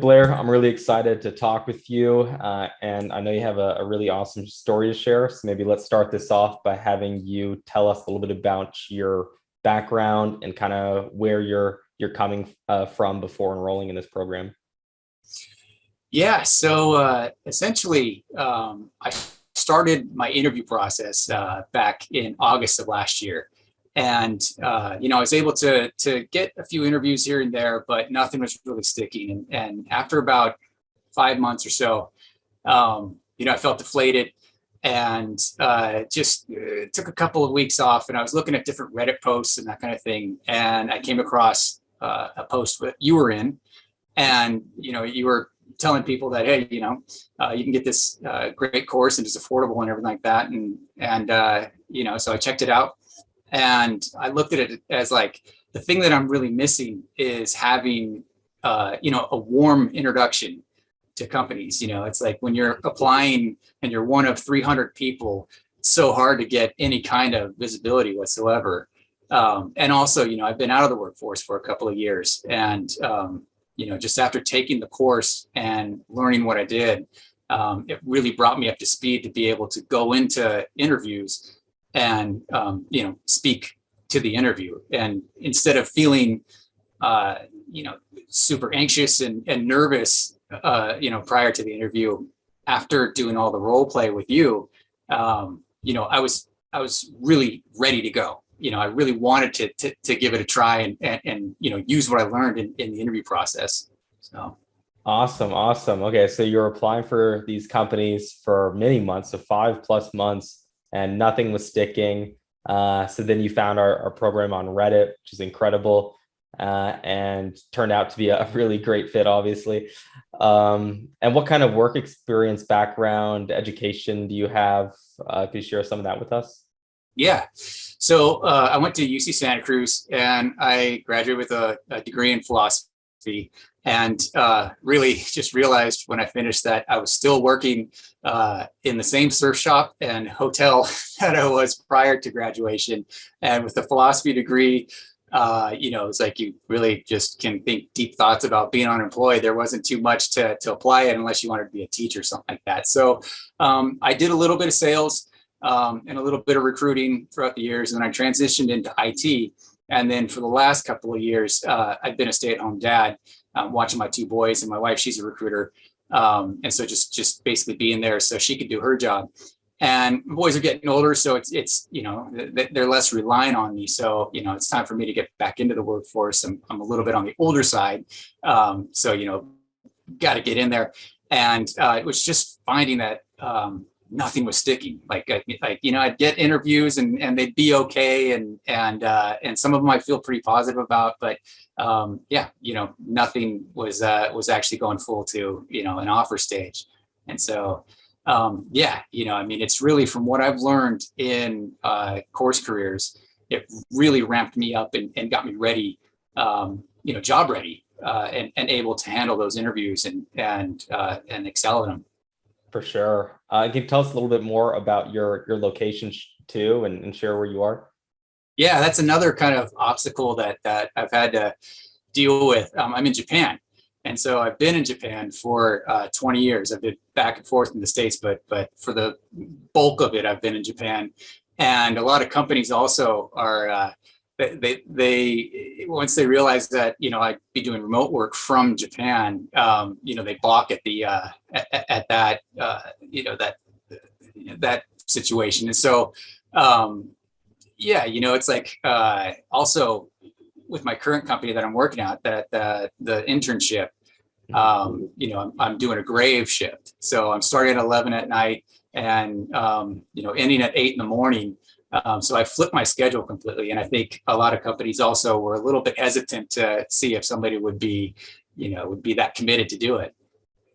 Blair, I'm really excited to talk with you. And I know you have a really awesome story to share. So maybe let's start this off by having you tell us a little bit about your background and kind of where you're coming from before enrolling in this program. Yeah, so essentially, I started my interview process back in August of last year, and I was able to get a few interviews here and there, but nothing was really sticking. And after about 5 months or so, I felt deflated, and just took a couple of weeks off. And I was looking at different Reddit posts and that kind of thing, and I came across a post that you were in, and you were telling people that, hey, you can get this great course and it's affordable and everything like that. And so I checked it out, and I looked at it as like the thing that I'm really missing is having a warm introduction to companies. It's like when you're applying and you're one of 300 people, it's so hard to get any kind of visibility whatsoever. And also, I've been out of the workforce for a couple of years, and just after taking the course and learning what I did, it really brought me up to speed to be able to go into interviews and, speak to the interview. And instead of feeling, super anxious and nervous, prior to the interview, after doing all the role play with you, I was really ready to go. I really wanted to give it a try and use what I learned in the interview process. So Awesome. Okay, so you're applying for these companies for many months, so 5+ months, and nothing was sticking. So then you found our program on Reddit, which is incredible, and turned out to be a really great fit, obviously. And what kind of work experience, background, education do you have? Could you share some of that with us? yeah, so I went to UC Santa Cruz, and I graduated with a degree in philosophy. And really just realized when I finished that I was still working in the same surf shop and hotel that I was prior to graduation. And with the philosophy degree, it's like you really just can think deep thoughts about being unemployed. There wasn't too much to apply it unless you wanted to be a teacher or something like that. So I did a little bit of sales and a little bit of recruiting throughout the years. And then I transitioned into IT. And then for the last couple of years, I've been a stay-at-home dad, watching my two boys, and my wife, she's a recruiter. And so just basically being there so she could do her job. And my boys are getting older, so it's they're less reliant on me. So it's time for me to get back into the workforce. I'm a little bit on the older side, so got to get in there. And it was just finding that nothing was sticking. I'd get interviews and they'd be okay, and some of them I feel pretty positive about, but nothing was actually going full to an offer stage. And so it's really, from what I've learned in CourseCarers, it really ramped me up and got me ready, job ready, and able to handle those interviews and excel at them. For sure. Can you tell us a little bit more about your location too, and share where you are? Yeah, that's another kind of obstacle that I've had to deal with. I'm in Japan. And so I've been in Japan for 20 years. I've been back and forth in the States, but for the bulk of it, I've been in Japan. And a lot of companies also are, they once they realize that, I'd be doing remote work from Japan, they balk at the, at that, that situation. And so, it's like, also with my current company that I'm working at, that the internship, I'm doing a grave shift. So I'm starting at 11 at night and, ending at 8 in the morning. So I flipped my schedule completely. And I think a lot of companies also were a little bit hesitant to see if somebody would be that committed to do it.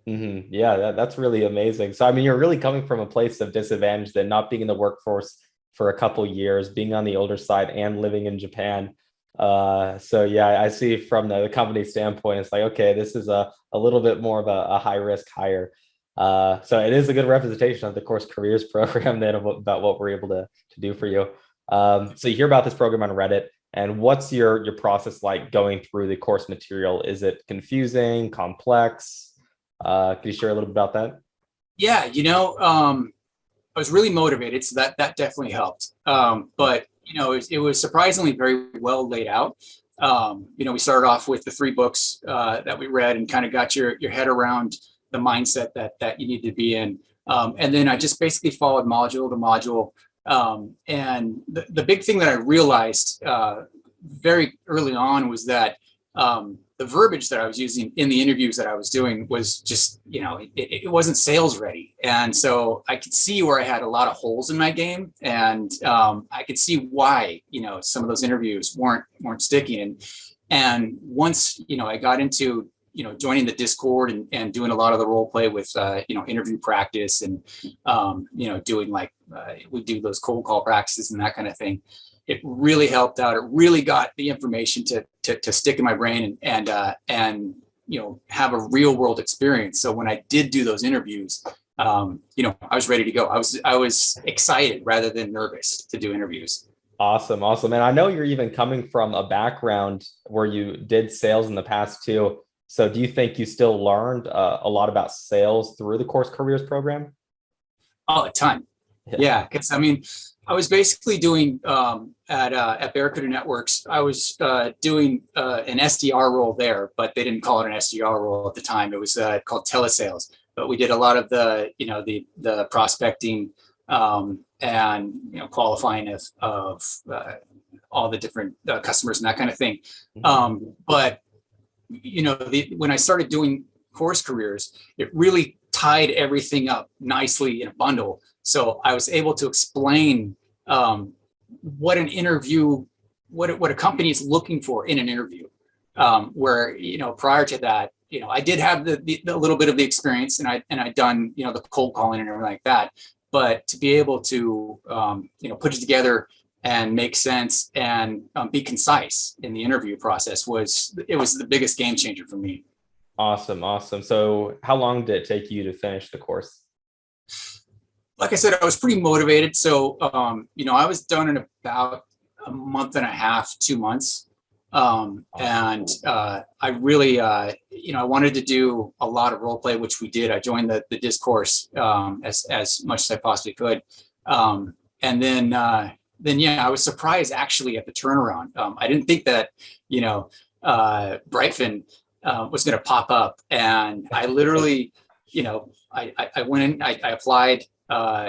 Mm-hmm. Yeah, that's really amazing. So, I mean, you're really coming from a place of disadvantage, then not being in the workforce for a couple years, being on the older side and living in Japan. So yeah, I see from the company standpoint, it's like, okay, this is a little bit more of a high risk hire. So it is a good representation of the CourseCarers program then about what we're able to do for you. So you hear about this program on Reddit. And what's your process like going through the course material? Is it confusing, complex? Can you share a little bit about that? Yeah, I was really motivated, so that definitely helped. But it was surprisingly very well laid out. We started off with the three books that we read and kind of got your head around the mindset that you need to be in. And then I just basically followed module to module. And the big thing that I realized very early on was that the verbiage that I was using in the interviews that I was doing was just, it wasn't sales ready. And so I could see where I had a lot of holes in my game, and I could see why, some of those interviews weren't sticking. And once, I got into, joining the Discord and doing a lot of the role play with, interview practice and, doing we do those cold call practices and that kind of thing. It really helped out. It really got the information to stick in my brain and have a real world experience. So when I did do those interviews, I was ready to go. I was excited rather than nervous to do interviews. Awesome. And I know you're even coming from a background where you did sales in the past too. So do you think you still learned a lot about sales through the Course Careers program? Oh, a ton. Yeah, because I was basically doing at Barracuda Networks. I was doing an SDR role there, but they didn't call it an SDR role at the time. It was called telesales. But we did a lot of the the prospecting and qualifying of all the different customers and that kind of thing. But when I started doing Course Careers, it really tied everything up nicely in a bundle. So I was able to explain what an interview, what a company is looking for in an interview. Where prior to that, I did have the little bit of the experience, and I'd done the cold calling and everything like that. But to be able to put it together and make sense and be concise in the interview process was the biggest game changer for me. Awesome. So how long did it take you to finish the course? Like I said, I was pretty motivated. So, I was done in about a month and a half, 2 months. And I really, I wanted to do a lot of role play, which we did. I joined the discourse as much as I possibly could. And then, I was surprised actually at the turnaround. I didn't think that, Brightfin was going to pop up. And I literally, I went in, I applied,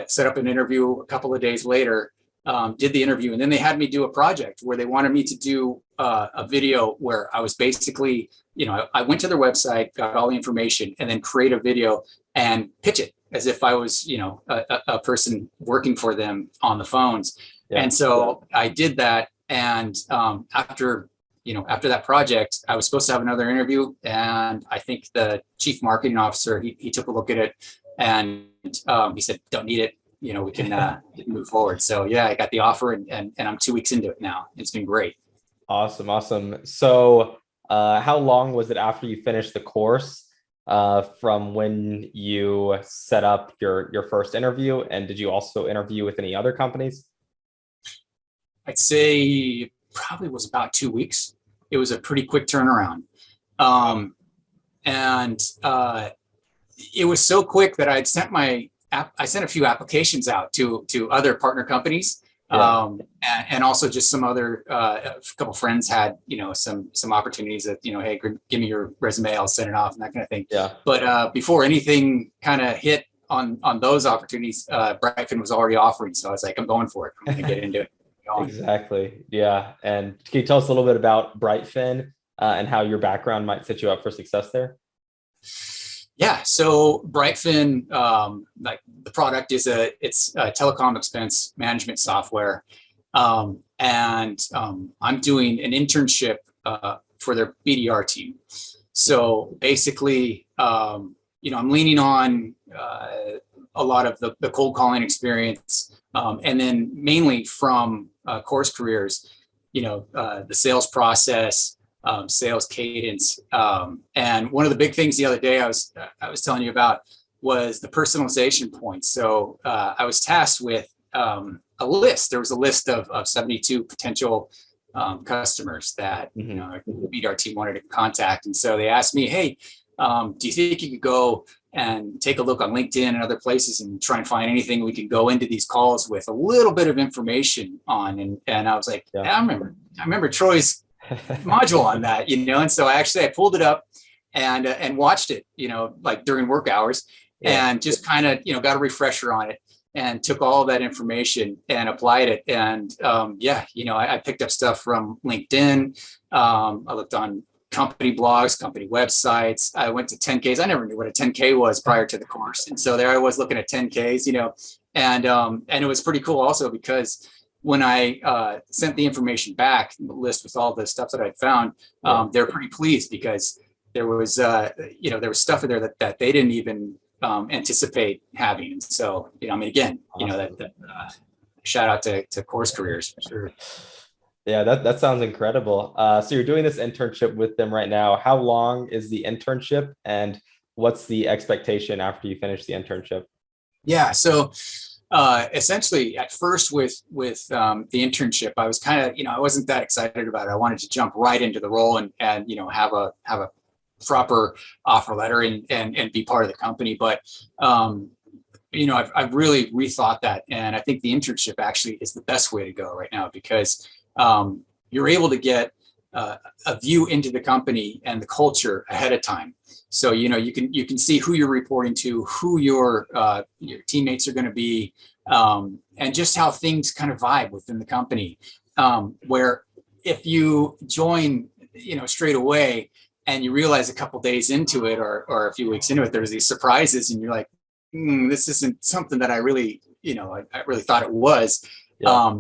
set up an interview a couple of days later, did the interview, and then they had me do a project where they wanted me to do a video where I was basically, I went to their website, got all the information, and then create a video and pitch it as if I was, a person working for them on the phones. Yeah. And so I did that. And after that project, I was supposed to have another interview. And I think the chief marketing officer, he took a look at it and he said, don't need it. We can move forward. So yeah, I got the offer and I'm 2 weeks into it now. It's been great. Awesome. So how long was it after you finished the course from when you set up your first interview? And did you also interview with any other companies? I'd say probably was about 2 weeks. It was a pretty quick turnaround. And it was so quick that I sent a few applications out to other partner companies. Yeah. And also just some other, a couple friends had, some opportunities that, hey, give me your resume, I'll send it off and that kind of thing. Yeah. But before anything kind of hit on those opportunities, Brightfin was already offering. So I was like, I'm going for it. I'm going to get into it. Exactly. Yeah. And can you tell us a little bit about Brightfin and how your background might set you up for success there? Yeah. So Brightfin, like the product it's a telecom expense management software. And I'm doing an internship for their BDR team. So basically, I'm leaning on a lot of the cold calling experience, and then mainly from CourseCarers, the sales process, sales cadence. And one of the big things the other day I was telling you about was the personalization points. So I was tasked with a list. There was a list of 72 potential customers that, Hmm. the BDR team wanted to contact. And so they asked me, hey, do you think you could go and take a look on LinkedIn and other places and try and find anything we could go into these calls with a little bit of information on? And I was like, Yeah. I remember Troy's module on that, and so I pulled it up and watched it, like during work hours, Yeah. and just kind of, got a refresher on it and took all of that information and applied it. And I picked up stuff from LinkedIn. I looked on company blogs, company websites. I went to 10Ks. I never knew what a 10K was prior to the course. And so there I was looking at 10Ks, and it was pretty cool also because when I sent the information back, the list with all the stuff that I'd found, they're pretty pleased because there was, there was stuff in there that they didn't even anticipate having. And so, again, Awesome. shout out to CourseCarers for sure. Yeah, that sounds incredible. So you're doing this internship with them right now. How long is the internship, and what's the expectation after you finish the internship? Yeah. So essentially, at first with the internship, I was kind of, I wasn't that excited about it. I wanted to jump right into the role and have a proper offer letter and be part of the company. But I've really rethought that, and I think the internship actually is the best way to go right now because you're able to get a view into the company and the culture ahead of time. So you can see who you're reporting to, who your teammates are going to be, and just how things kind of vibe within the company. Where if you join, straight away, and you realize a couple days into it or a few weeks into it, there's these surprises, and you're like, this isn't something that I really, I really thought it was. Yeah.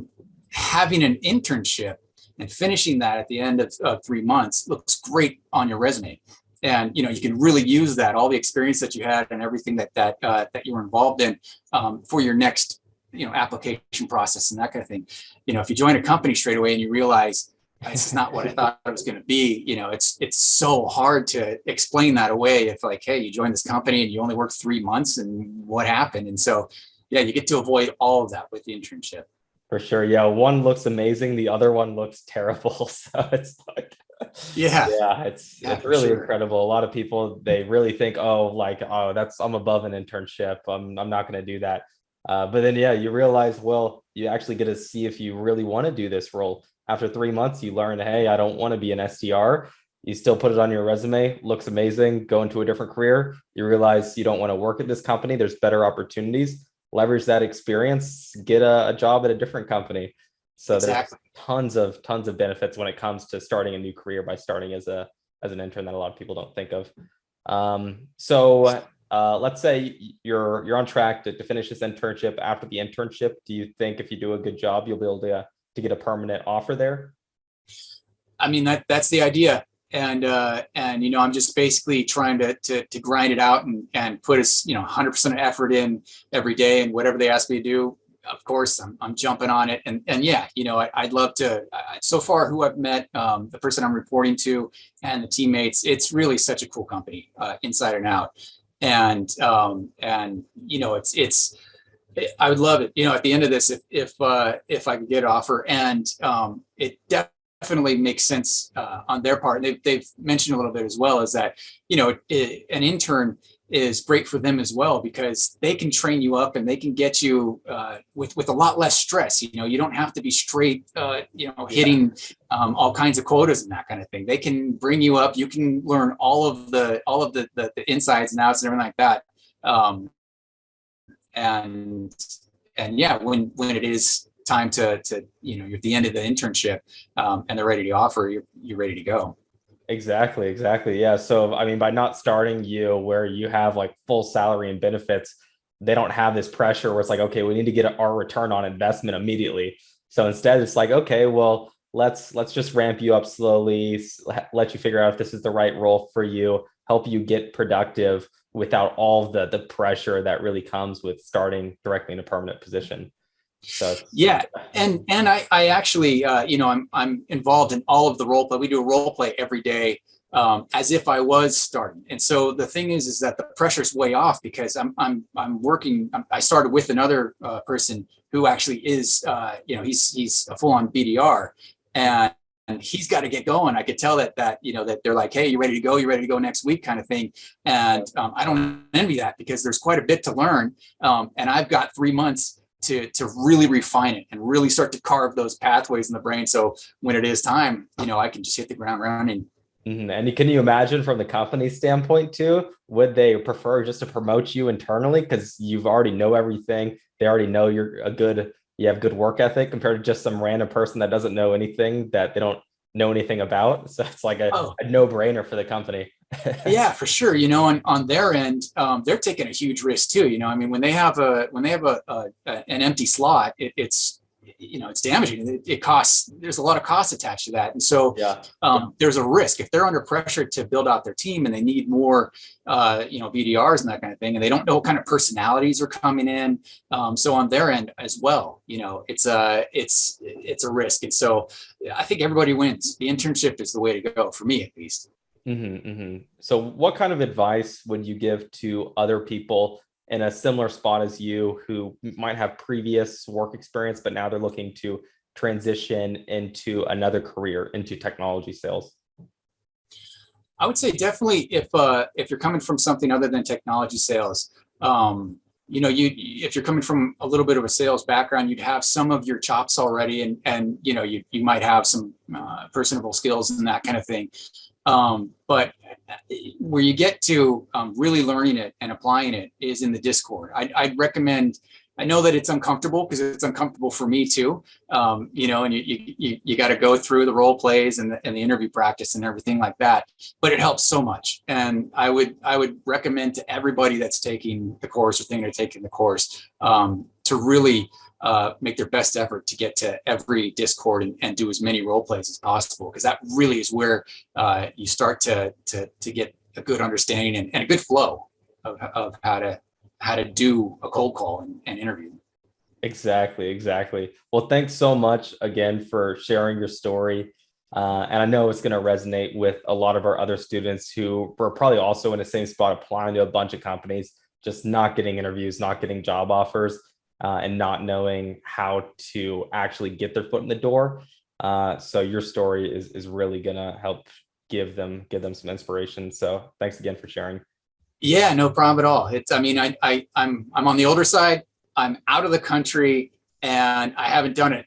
Having an internship and finishing that at the end of 3 months looks great on your resume. And, you can really use that, all the experience that you had and everything that you were involved in for your next, application process and that kind of thing. If you join a company straight away and you realize this is not what I thought it was going to be, it's so hard to explain that away. If like, hey, you joined this company and you only worked 3 months and what happened? And so, yeah, you get to avoid all of that with the internship. For sure. Yeah. One looks amazing. The other one looks terrible. So it's like, Yeah. yeah, Yeah, it's for really sure. incredible. A lot of people, they really think, oh, I'm above an internship. I'm not going to do that. But then, yeah, you realize, well, you actually get to see if you really want to do this role. After 3 months, you learn, hey, I don't want to be an SDR. You still put it on your resume, looks amazing, go into a different career. You realize you don't want to work at this company. There's better opportunities. Leverage that experience, get a job at a different company. So there's Exactly. tons of benefits when it comes to starting a new career by starting as an intern that a lot of people don't think of. Let's say you're on track to finish this internship. After the internship, do you think if you do a good job, you'll be able to get a permanent offer there? I mean, that's the idea. And I'm just basically trying to grind it out and put as 100% effort in every day, and whatever they ask me to do, of course I'm jumping on it. And yeah, I'd love to. So far, who I've met, the person I'm reporting to, and the teammates, it's really such a cool company, inside and out. And it's I would love it. At the end of this, if I could get an offer, and it definitely makes sense on their part. And they've mentioned a little bit as well, is that an intern is great for them as well because they can train you up and they can get you with a lot less stress. You don't have to be straight, hitting all kinds of quotas and that kind of thing. They can bring you up. You can learn all of the insides and outs and everything like that. And yeah, when it is time to you're at the end of the internship, and they're ready to offer, you're ready to go. Exactly. Yeah. So, I mean, by not starting you where you have like full salary and benefits, they don't have this pressure where it's like, okay, we need to get our return on investment immediately. So instead, it's like, okay, well, let's just ramp you up slowly, let you figure out if this is the right role for you, help you get productive without all the pressure that really comes with starting directly in a permanent position. So Yeah, and I actually, I'm involved in all of the role play. We do a role play every day, as if I was starting. And so the thing is that the pressure's way off because I'm working. I started with another person who actually is, he's a full on BDR, and he's got to get going. I could tell that that they're like, hey, you ready to go? You ready to go next week, kind of thing. And I don't envy that, because there's quite a bit to learn, and I've got 3 months to really refine it and really start to carve those pathways in the brain. So when it is time, I can just hit the ground running. And can you imagine from the company standpoint too, would they prefer just to promote you internally because you've already know everything? They already know you have good work ethic, compared to just some random person that doesn't know anything, that they don't know anything about. So it's like a no-brainer for the company. Yeah, for sure. On their end, they're taking a huge risk too. I mean, when they have an empty slot, it's damaging. It costs. There's a lot of cost attached to that, and so there's a risk if they're under pressure to build out their team and they need more, BDRs and that kind of thing, and they don't know what kind of personalities are coming in. So on their end as well, it's a risk, and so I think everybody wins. The internship is the way to go, for me at least. So what kind of advice would you give to other people in a similar spot as you, who might have previous work experience, but now they're looking to transition into another career, into technology sales? I would say definitely, if you're coming from something other than technology sales, if you're coming from a little bit of a sales background, you'd have some of your chops already, and you might have some personable skills and that kind of thing. But where you get to really learning it and applying it is in the Discord. I'd recommend. I know that it's uncomfortable, because it's uncomfortable for me too. And you got to go through the role plays and the interview practice and everything like that. But it helps so much. And I would recommend to everybody that's taking the course or thinking of taking the course, to really make their best effort to get to every Discord and do as many role plays as possible, because that really is where you start to get a good understanding and a good flow of how to do a cold call and interview. Exactly. Well, thanks so much again for sharing your story. And I know it's going to resonate with a lot of our other students who were probably also in the same spot, applying to a bunch of companies, just not getting interviews, not getting job offers, and not knowing how to actually get their foot in the door. So your story is really going to help give them some inspiration. So thanks again for sharing. Yeah, no problem at all. I'm on the older side. I'm out of the country, and I haven't done it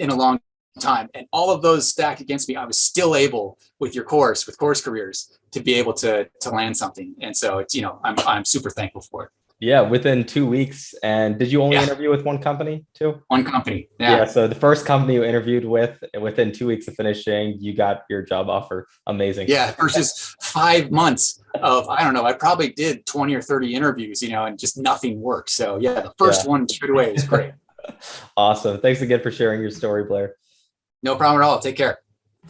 in a long time. And all of those stacked against me, I was still able, with CourseCarers, to be able to land something. And so it's I'm super thankful for it. Yeah, within 2 weeks. And did you only interview with one company too? One company. Yeah. So the first company you interviewed with, within 2 weeks of finishing, you got your job offer. Amazing. Yeah. Versus 5 months of, I don't know, I probably did 20 or 30 interviews, and just nothing worked. So yeah, the first one straight away was great. Awesome. Thanks again for sharing your story, Blair. No problem at all. Take care.